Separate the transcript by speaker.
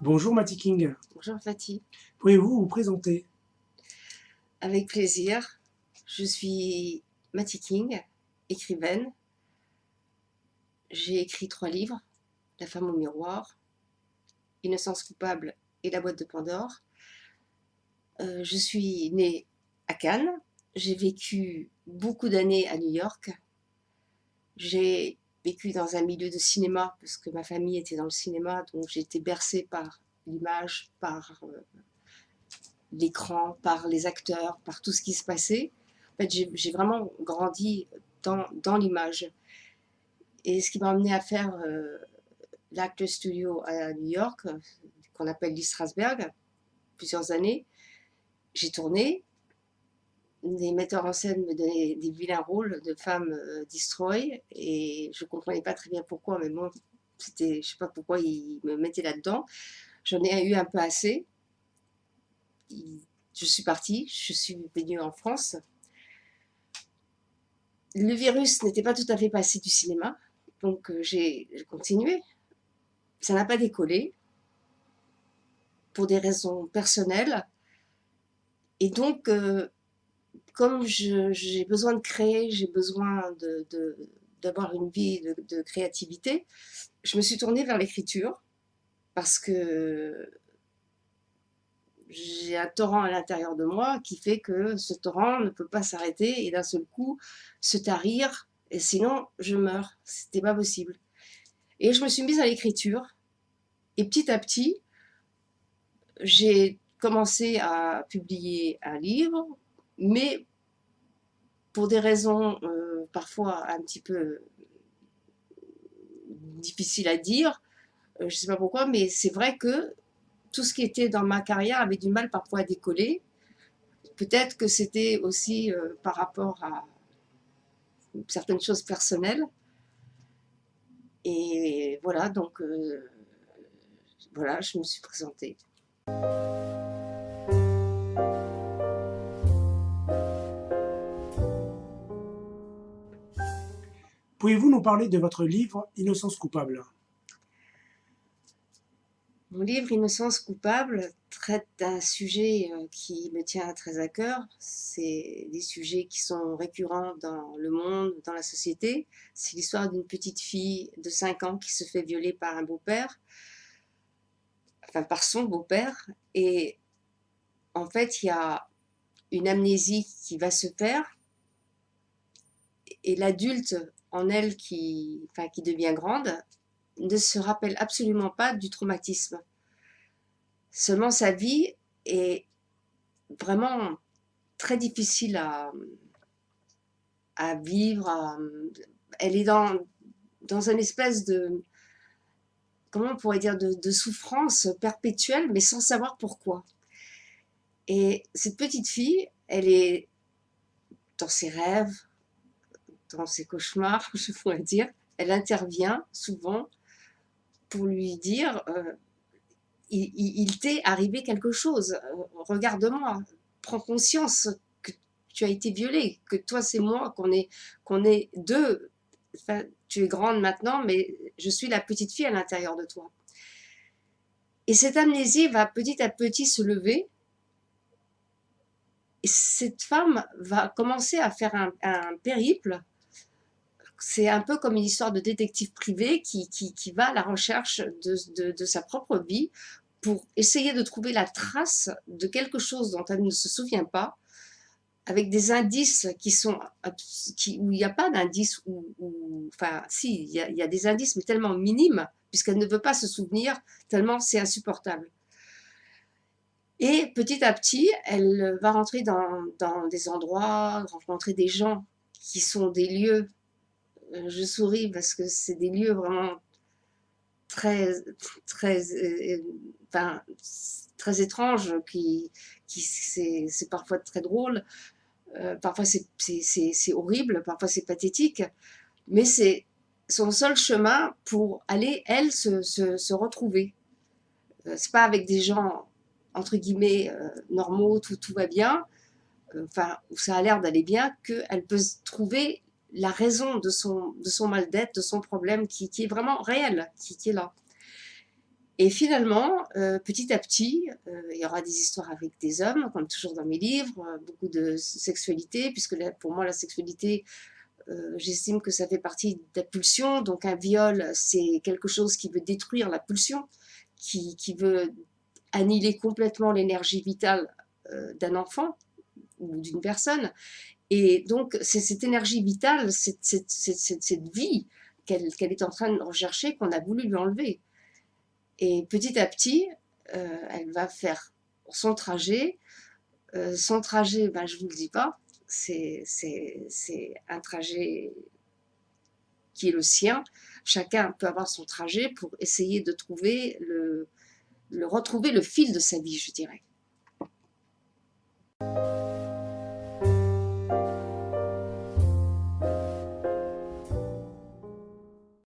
Speaker 1: Bonjour Matty King,
Speaker 2: Bonjour Fatih,
Speaker 1: pouvez-vous vous présenter?
Speaker 2: avec plaisir. Je suis Matty King, écrivaine. J'ai écrit 3 livres, La femme au miroir, Innocence coupable et La boîte de Pandore. Je suis née à Cannes. J'ai vécu beaucoup d'années à New York. J'ai vécu dans un milieu de cinéma parce que ma famille était dans le cinéma, donc j'ai été bercée par l'image, par l'écran, par les acteurs, par tout ce qui se passait. En fait, j'ai vraiment grandi dans l'image. Et ce qui m'a amené à faire l'Actor Studio à New York, qu'on appelle Lee Strasberg, plusieurs années. J'ai tourné. Les metteurs en scène me donnaient des vilains rôles de femmes destroy et je ne comprenais pas très bien pourquoi, mais bon, c'était, je sais pas pourquoi ils me mettaient là-dedans. J'en ai eu un peu assez. Je suis partie, je suis venue en France. Le virus n'était pas tout à fait passé du cinéma, donc j'ai continué. Ça n'a pas décollé pour des raisons personnelles. Et donc, comme j'ai besoin de créer, j'ai besoin d'avoir une vie de créativité, je me suis tournée vers l'écriture parce que j'ai un torrent à l'intérieur de moi qui fait que ce torrent ne peut pas s'arrêter et d'un seul coup se tarir, et sinon je meurs. C'était pas possible. Et je me suis mise à l'écriture, et petit à petit, j'ai commencé à publier un livre, mais pour des raisons parfois un petit peu difficiles à dire, je ne sais pas pourquoi, mais c'est vrai que tout ce qui était dans ma carrière avait du mal parfois à décoller. Peut-être que c'était aussi par rapport à certaines choses personnelles. Et voilà, donc voilà, je me suis présentée.
Speaker 1: Pouvez-vous nous parler de votre livre Innocence coupable?
Speaker 2: Mon livre Innocence coupable traite d'un sujet qui me tient très à cœur. C'est des sujets qui sont récurrents dans le monde, dans la société. C'est l'histoire d'une petite fille de 5 ans qui se fait violer par un beau-père, enfin par son beau-père. Et en fait, il y a une amnésie qui va se faire. Et l'adulte en elle qui devient grande ne se rappelle absolument pas du traumatisme. Seulement sa vie est vraiment très difficile à vivre. Elle est dans une espèce de, comment on pourrait dire, de souffrance perpétuelle, mais sans savoir pourquoi. Et cette petite fille, elle est dans ses rêves, dans ses cauchemars, je pourrais dire. Elle intervient souvent pour lui dire il t'est arrivé quelque chose, regarde-moi, prends conscience que tu as été violée, que toi c'est moi, qu'on est deux. Enfin, tu es grande maintenant, mais je suis la petite fille à l'intérieur de toi. Et cette amnésie va petit à petit se lever. Et cette femme va commencer à faire un périple. C'est un peu comme une histoire de détective privé qui va à la recherche de sa propre vie pour essayer de trouver la trace de quelque chose dont elle ne se souvient pas, avec des indices où il n'y a pas d'indices, enfin si, il y a des indices, mais tellement minimes, puisqu'elle ne veut pas se souvenir, tellement c'est insupportable. Et petit à petit, elle va rentrer dans des endroits, rencontrer des gens qui sont des lieux, je souris parce que c'est des lieux vraiment très, très, enfin, très étranges, c'est parfois très drôle, parfois c'est horrible, parfois c'est pathétique, mais c'est son seul chemin pour aller, elle, se retrouver. C'est pas avec des gens, entre guillemets, normaux, tout va bien. enfin, où ça a l'air d'aller bien, qu'elle peut trouver la raison de son mal-d'être, de son problème qui est vraiment réel, qui est là. Et finalement, petit à petit, il y aura des histoires avec des hommes, comme toujours dans mes livres, beaucoup de sexualité, puisque là, pour moi, la sexualité, j'estime que ça fait partie de la pulsion. Donc un viol, c'est quelque chose qui veut détruire la pulsion, qui veut annihiler complètement l'énergie vitale d'un enfant ou d'une personne. Et donc, c'est cette énergie vitale, cette vie qu'elle est en train de rechercher, qu'on a voulu lui enlever. Et petit à petit, elle va faire son trajet. Son trajet, ben, je ne vous le dis pas, c'est un trajet qui est le sien. Chacun peut avoir son trajet pour essayer de trouver retrouver le fil de sa vie, je dirais.